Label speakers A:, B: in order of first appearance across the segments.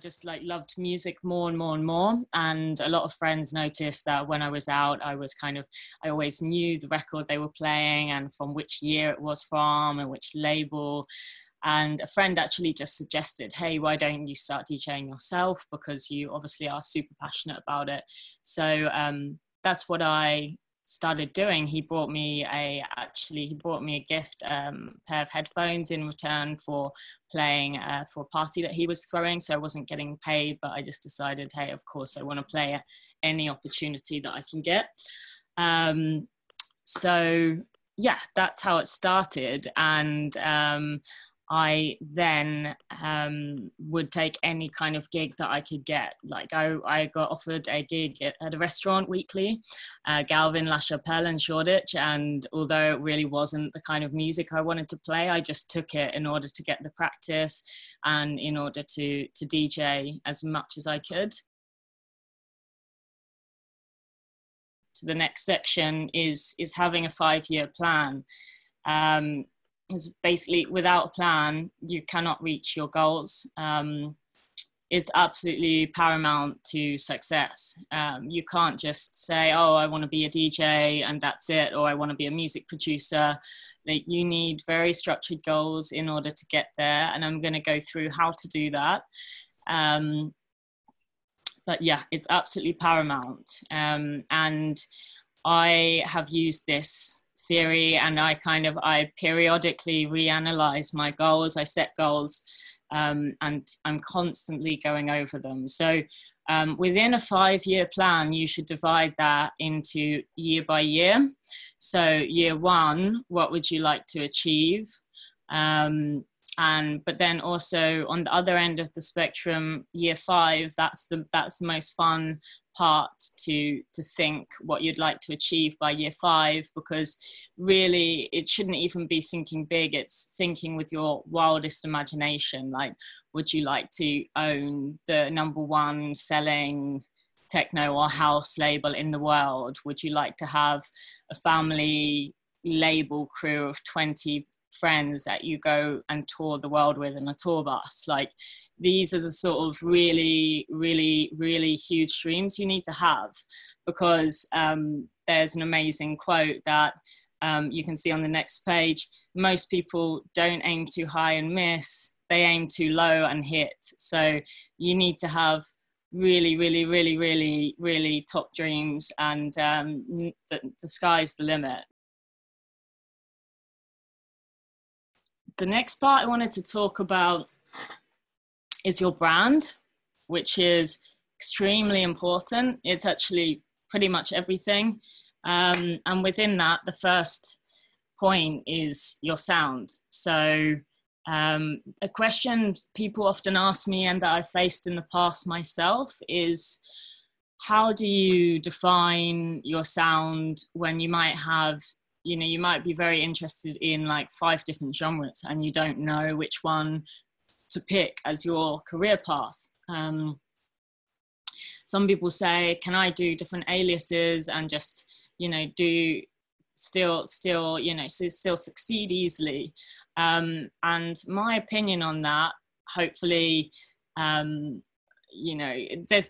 A: just like loved music more and more and more. And a lot of friends noticed that when I was out, I always knew the record they were playing and from which year it was from and which label. And a friend actually just suggested, hey, why don't you start DJing yourself? Because you obviously are super passionate about it. So that's what I started doing. He brought me a gift, pair of headphones in return for playing for a party that he was throwing. So I wasn't getting paid, but I just decided, hey, of course I want to play at any opportunity that I can get. So yeah, that's how it started. And I then would take any kind of gig that I could get. Like I got offered a gig at a restaurant weekly, Galvin La Chapelle in Shoreditch. And although it really wasn't the kind of music I wanted to play, I just took it in order to get the practice and in order to DJ as much as I could. To the next section is having a 5-year plan. Is basically without a plan, you cannot reach your goals. It's absolutely paramount to success. You can't just say, oh, I want to be a DJ and that's it, or I want to be a music producer. Like, you need very structured goals in order to get there. And I'm going to go through how to do that. But yeah, it's absolutely paramount. And I have used this theory, and I periodically reanalyze my goals. I set goals, and I'm constantly going over them. So within a 5-year plan, you should divide that into year by year. So year 1, what would you like to achieve? But then also on the other end of the spectrum, year 5, that's the most fun part to think what you'd like to achieve by year 5, because really it shouldn't even be thinking big, it's thinking with your wildest imagination. Like, would you like to own the #1 selling techno or house label in the world? Would you like to have a family label crew of 20 friends that you go and tour the world with in a tour bus? Like, these are the sort of really, really, really huge dreams you need to have, because there's an amazing quote that you can see on the next page. Most people don't aim too high and miss, they aim too low and hit. So you need to have really, really, really, really, really top dreams, and the sky's the limit. The next part I wanted to talk about is your brand, which is extremely important. It's actually pretty much everything. And within that, the first point is your sound. So a question people often ask me, and that I faced in the past myself, is how do you define your sound when you might have, you might be very interested in like 5 different genres and you don't know which one to pick as your career path. Some people say, can I do different aliases and just, do still succeed easily? And my opinion on that, hopefully, there's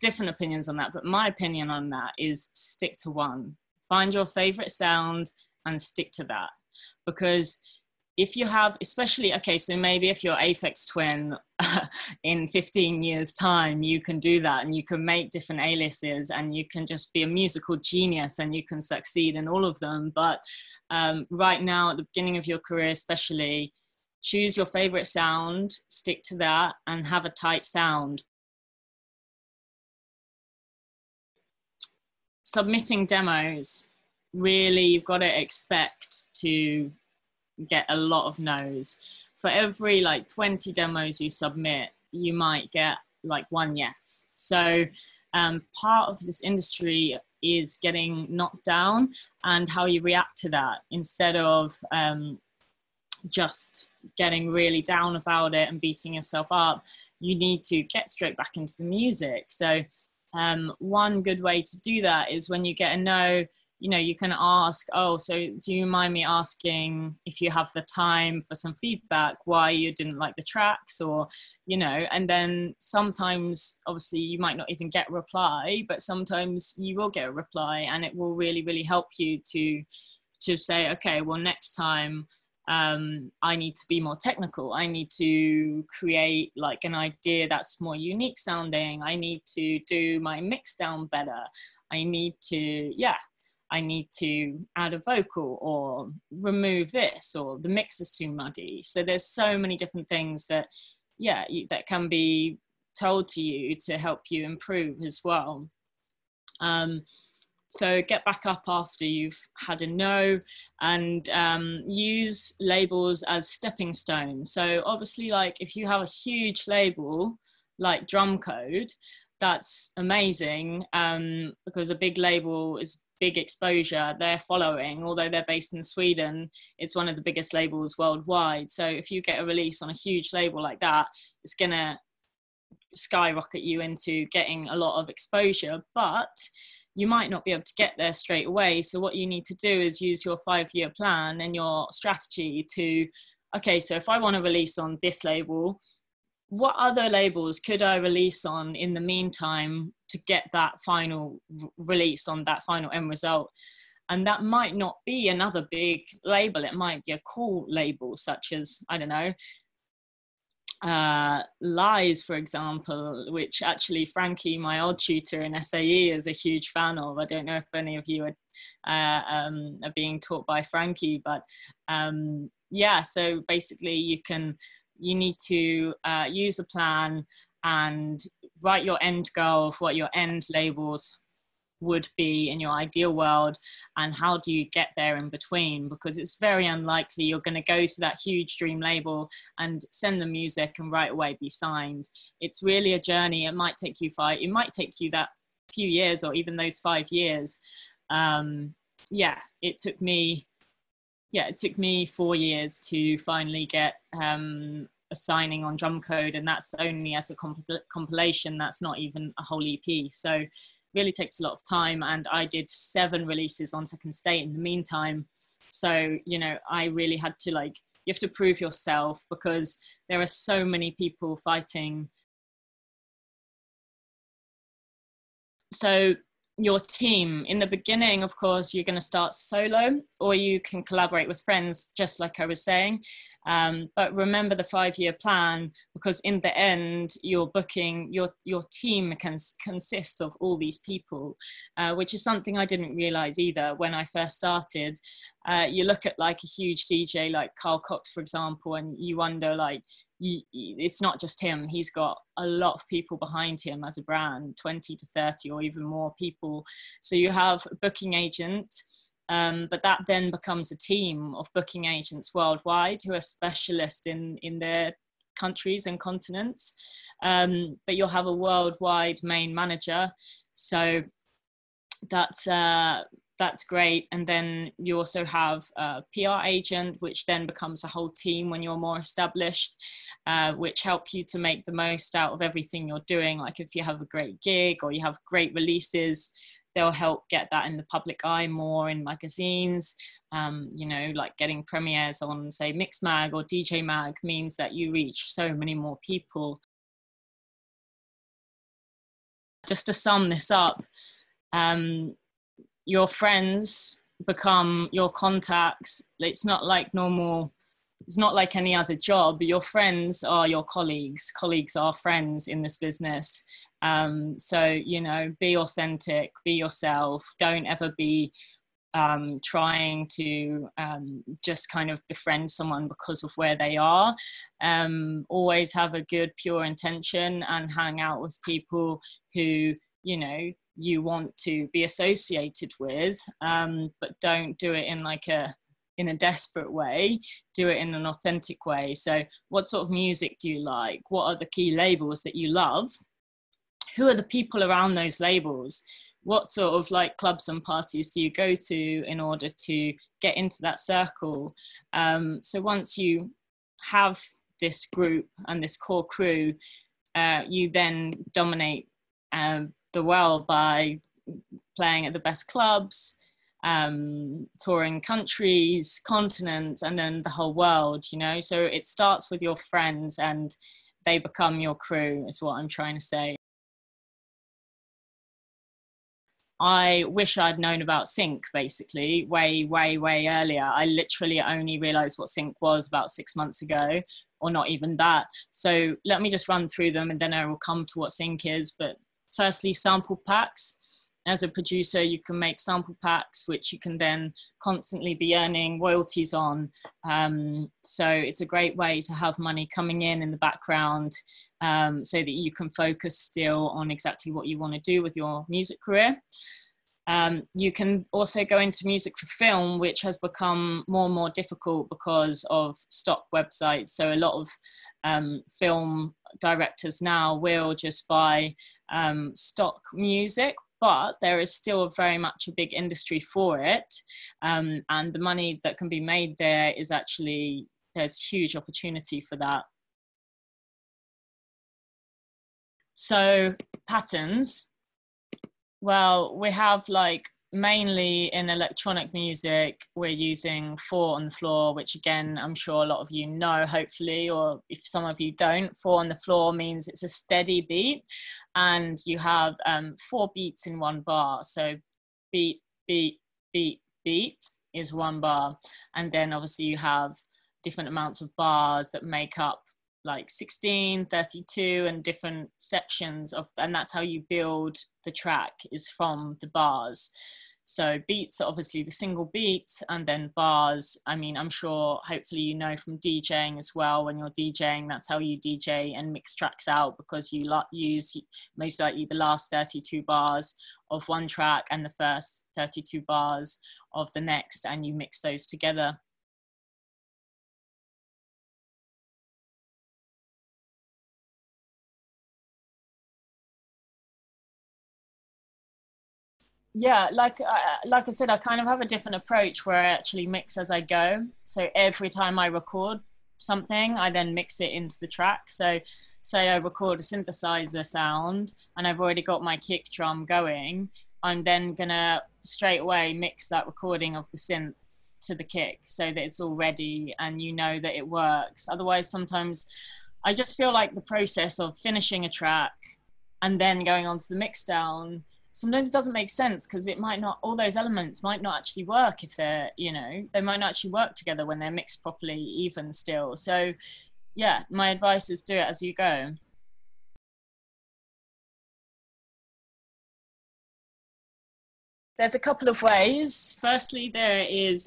A: different opinions on that, but my opinion on that is stick to one. Find your favorite sound and stick to that. Because if you have, especially, okay, so maybe if you're Aphex Twin in 15 years time, you can do that and you can make different aliases and you can just be a musical genius and you can succeed in all of them. But right now, at the beginning of your career especially, choose your favorite sound, stick to that, and have a tight sound. Submitting demos, really, you've got to expect to get a lot of no's. For every 20 demos you submit, you might get 1 yes. So part of this industry is getting knocked down and how you react to that, instead of just getting really down about it and beating yourself up. You need to get straight back into the music. So one good way to do that is when you get a no, you know, you can ask, oh, so do you mind me asking if you have the time for some feedback, why you didn't like the tracks, or, you know, and then sometimes obviously you might not even get a reply, but sometimes you will get a reply, and it will really, really help you to say, okay, well, next time I need to be more technical. I need to create like an idea that's more unique sounding. I need to do my mix down better. I need to, I need to add a vocal or remove this, or the mix is too muddy. So there's so many different things that, that can be told to you to help you improve as well. So get back up after you've had a no, and use labels as stepping stones. So obviously, like if you have a huge label like Drum Code, that's amazing, because a big label is big exposure. They're following, although they're based in Sweden, it's one of the biggest labels worldwide. So if you get a release on a huge label like that, it's gonna skyrocket you into getting a lot of exposure, but you might not be able to get there straight away. So what you need to do is use your 5-year plan and your strategy to, okay, so if I want to release on this label, what other labels could I release on in the meantime to get that final release on that final end result? And that might not be another big label. It might be a cool label such as, I don't know, Lies, for example, which actually Frankie, my old tutor in SAE, is a huge fan of. I don't know if any of you are being taught by Frankie, but so basically you need to use a plan and write your end goal of what your end labels would be in your ideal world, and how do you get there in between, because it's very unlikely you're going to go to that huge dream label and send the music and right away be signed. It's really a journey. It might take you that few years, or even those 5 years. It took me 4 years to finally get a signing on Drum Code, and that's only as a compilation. That's not even a whole EP. So really takes a lot of time, and I did 7 releases on Second State in the meantime. So, you know, I really had to, like, you have to prove yourself, because there are so many people fighting. So your team, in the beginning, of course, you're going to start solo, or you can collaborate with friends, just like I was saying. But remember the 5-year plan, because in the end, you're booking, your team can consist of all these people, which is something I didn't realize either when I first started. You look at like a huge DJ like Carl Cox, for example, and you wonder, like, it's not just him. He's got a lot of people behind him as a brand, 20 to 30 or even more people. So you have a booking agent, but that then becomes a team of booking agents worldwide who are specialists in their countries and continents. But you'll have a worldwide main manager. So that's great. And then you also have a PR agent, which then becomes a whole team when you're more established, which help you to make the most out of everything you're doing. Like if you have a great gig or you have great releases, they'll help get that in the public eye more in magazines. You know, like getting premieres on, say, Mix Mag or DJ Mag means that you reach so many more people. Just to sum this up, your friends become your contacts. It's not like any other job. Your friends are your colleagues. Colleagues are friends in this business. So, you know, be authentic, be yourself. Don't ever be trying to just kind of befriend someone because of where they are. Always have a good, pure intention and hang out with people who, you know, you want to be associated with, but don't do it in a desperate way. Do it in an authentic way. So what sort of music do you like? What are the key labels that you love? Who are the people around those labels? What sort of like clubs and parties do you go to in order to get into that circle? So once you have this group and this core crew, you then dominate the world by playing at the best clubs, touring countries, continents, and then the whole world, you know. So it starts with your friends and they become your crew, is what I'm trying to say. I wish I'd known about Sinc basically way earlier. I literally only realized what Sinc was about 6 months ago, or not even that. So let me just run through them and then I will come to what Sinc is. But firstly, sample packs. As a producer, you can make sample packs, which you can then constantly be earning royalties on. So it's a great way to have money coming in the background, so that you can focus still on exactly what you want to do with your music career. You can also go into music for film, which has become more and more difficult because of stock websites. So a lot of film directors now will just buy stock music, but there is still very much a big industry for it. And the money that can be made there is actually, there's huge opportunity for that. So patterns, well, we have like mainly in electronic music, we're using 4 on the floor, which again, I'm sure a lot of you know, hopefully, or if some of you don't, 4 on the floor means it's a steady beat and you have 4 beats in 1 bar. So beat, beat, beat, beat is 1 bar. And then obviously you have different amounts of bars that make up like 16, 32 and different sections of, and that's how you build the track, is from the bars. So beats are obviously the single beats, and then bars, I mean, I'm sure hopefully you know from DJing as well, when you're DJing, that's how you DJ and mix tracks out, because you use most likely the last 32 bars of one track and the first 32 bars of the next, and you mix those together. Yeah, like I said, I kind of have a different approach where I actually mix as I go. So every time I record something, I then mix it into the track. So say I record a synthesizer sound and I've already got my kick drum going, I'm then gonna straight away mix that recording of the synth to the kick so that it's all ready and you know that it works. Otherwise, sometimes I just feel like the process of finishing a track and then going on to the mix down sometimes it doesn't make sense, because it might not, all those elements might not actually work if they're, you know, they might not actually work together when they're mixed properly even still. So yeah, my advice is do it as you go. There's a couple of ways. Firstly, there's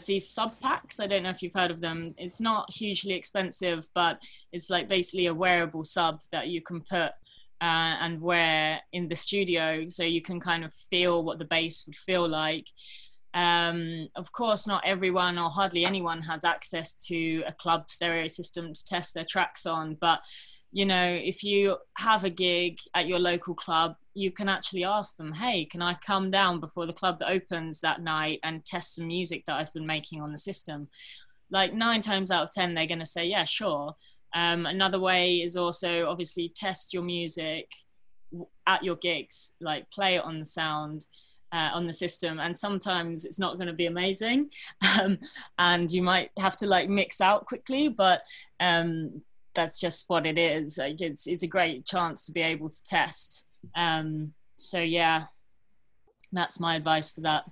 A: these sub packs. I don't know if you've heard of them. It's not hugely expensive, but it's like basically a wearable sub that you can put and wear in the studio, so you can kind of feel what the bass would feel like. Of course, not everyone or hardly anyone has access to a club stereo system to test their tracks on, but you know, if you have a gig at your local club, you can actually ask them, hey, can I come down before the club opens that night and test some music that I've been making on the system? Like 9 times out of 10, they're going to say, yeah, sure. Another way is also obviously test your music at your gigs, like play it on the sound, on the system, and sometimes it's not going to be amazing, and you might have to like mix out quickly, but that's just what it is. Like it's a great chance to be able to test. So yeah, that's my advice for that.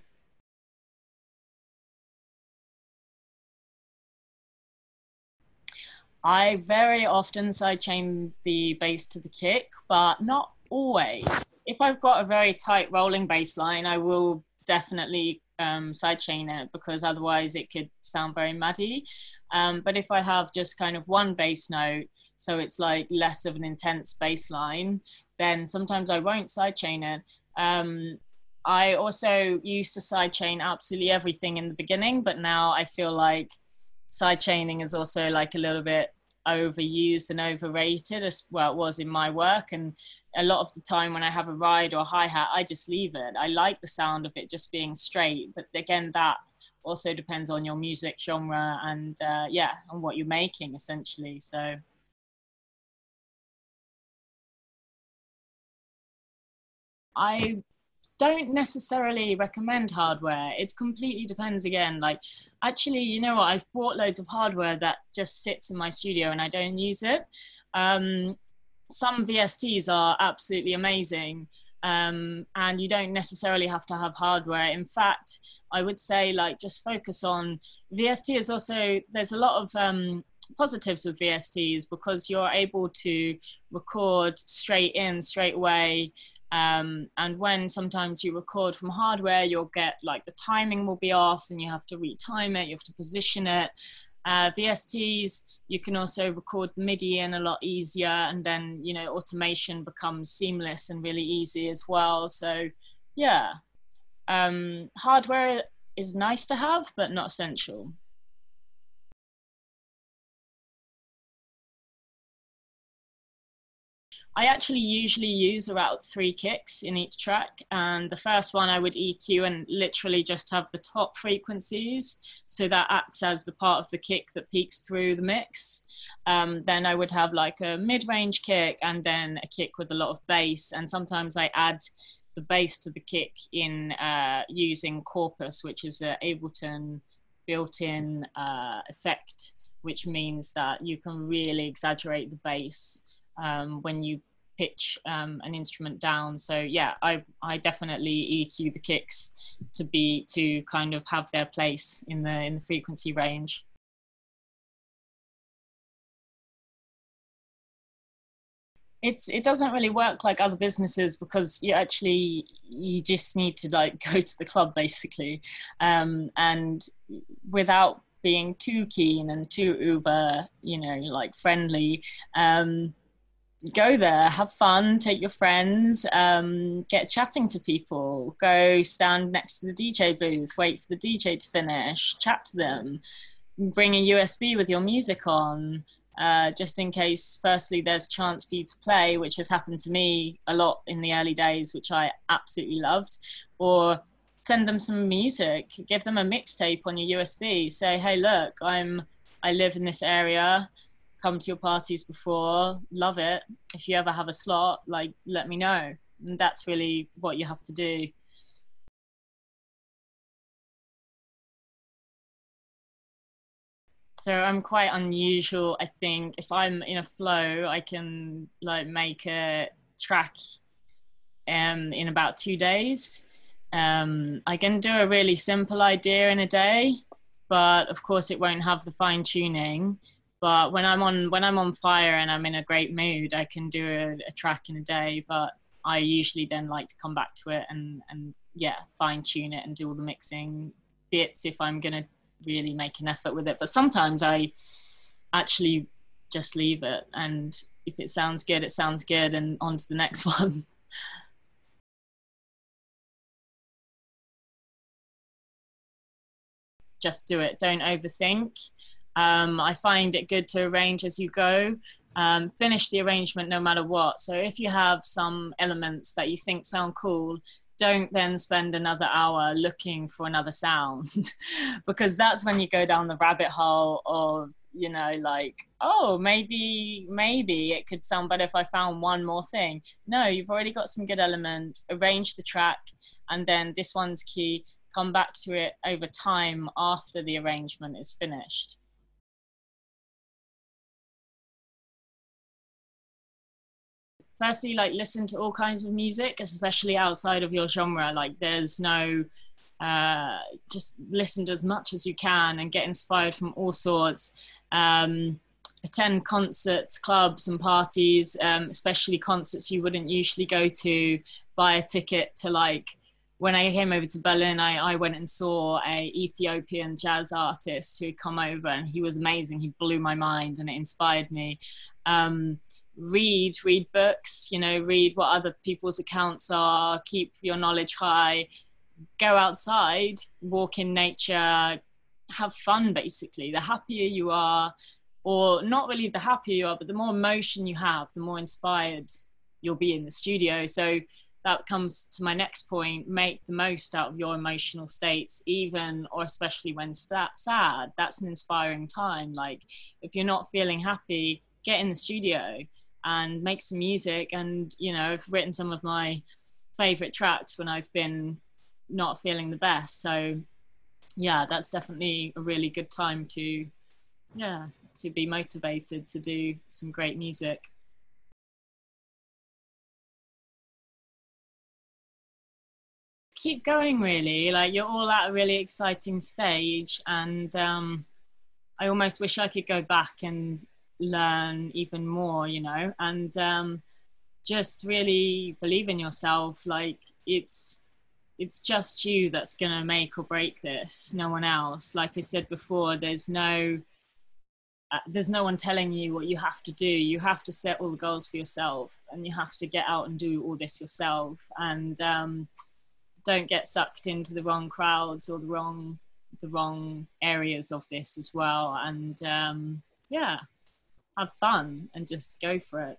A: I very often sidechain the bass to the kick, but not always. If I've got a very tight rolling bass line, I will definitely sidechain it, because otherwise it could sound very muddy. But if I have just kind of one bass note, so it's like less of an intense bass line, then sometimes I won't sidechain it. I also used to sidechain absolutely everything in the beginning, but now I feel like sidechaining is also like a little bit overused and overrated, as well it was in my work. And a lot of the time when I have a ride or a hi-hat, I just leave it. I like the sound of it just being straight, but again, that also depends on your music genre and yeah, on what you're making essentially. So I don't necessarily recommend hardware. It completely depends again. Like, actually, you know what? I've bought loads of hardware that just sits in my studio and I don't use it. Some VSTs are absolutely amazing. And you don't necessarily have to have hardware. In fact, I would say like just focus on VST. Is also, there's a lot of positives with VSTs because you're able to record straight in, straight away. And when sometimes you record from hardware, you'll get like the timing will be off and you have to retime it, you have to position it. VSTs, you can also record the MIDI in a lot easier, and then, you know, automation becomes seamless and really easy as well. So yeah, hardware is nice to have, but not essential. I actually usually use about 3 kicks in each track. And the first one I would EQ and literally just have the top frequencies. So that acts as the part of the kick that peaks through the mix. Then I would have like a mid-range kick and then a kick with a lot of bass. And sometimes I add the bass to the kick in using Corpus, which is an Ableton built-in effect, which means that you can really exaggerate the bass when you pitch an instrument down. So yeah, I definitely EQ the kicks to kind of have their place in the frequency range. It doesn't really work like other businesses because you just need to like go to the club basically, and without being too keen and too uber, you know, like friendly, go there, have fun, take your friends, get chatting to people, go stand next to the DJ booth, wait for the DJ to finish, chat to them, bring a USB with your music on, just in case, firstly, there's a chance for you to play, which has happened to me a lot in the early days, which I absolutely loved, or send them some music, give them a mixtape on your USB, say, hey, look, I live in this area, come to your parties before, love it. If you ever have a slot, like, let me know. And that's really what you have to do. So I'm quite unusual. I think if I'm in a flow, I can like make a track in about 2 days. I can do a really simple idea in a day, but of course it won't have the fine tuning. But when I'm on fire and I'm in a great mood, I can do a track in a day. But I usually then like to come back to it and yeah, fine tune it and do all the mixing bits if I'm gonna really make an effort with it. But sometimes I actually just leave it, and if it sounds good, it sounds good, and on to the next one. Just do it. Don't overthink. I find it good to arrange as you go. Finish the arrangement no matter what. So if you have some elements that you think sound cool, don't then spend another hour looking for another sound because that's when you go down the rabbit hole of, you know, like, oh, maybe it could sound better if I found one more thing. No, you've already got some good elements. Arrange the track, and then this one's key, come back to it over time after the arrangement is finished. Firstly, like, listen to all kinds of music, especially outside of your genre. Like, there's no just listen to as much as you can and get inspired from all sorts. Attend concerts, clubs and parties, especially concerts you wouldn't usually go to. Buy a ticket to, like, when I came over to Berlin, I went and saw a Ethiopian jazz artist who had come over, and he was amazing. He blew my mind and it inspired me. Read books, you know, read what other people's accounts are, keep your knowledge high, go outside, walk in nature, have fun. Basically, the happier you are, or not really the happier you are, but the more emotion you have, the more inspired you'll be in the studio. So that comes to my next point: make the most out of your emotional states, even or especially when sad. That's an inspiring time. Like, if you're not feeling happy, get in the studio and make some music. And, you know, I've written some of my favorite tracks when I've been not feeling the best. So yeah, that's definitely a really good time to, yeah, to be motivated to do some great music. Keep going, really. Like, you're all at a really exciting stage, and I almost wish I could go back and learn even more, you know, and just really believe in yourself. Like, it's just you that's gonna make or break this, no one else. Like I said before, there's no one telling you what you have to do. You have to set all the goals for yourself, and you have to get out and do all this yourself. And don't get sucked into the wrong crowds or the wrong areas of this as well. And yeah, have fun and just go for it.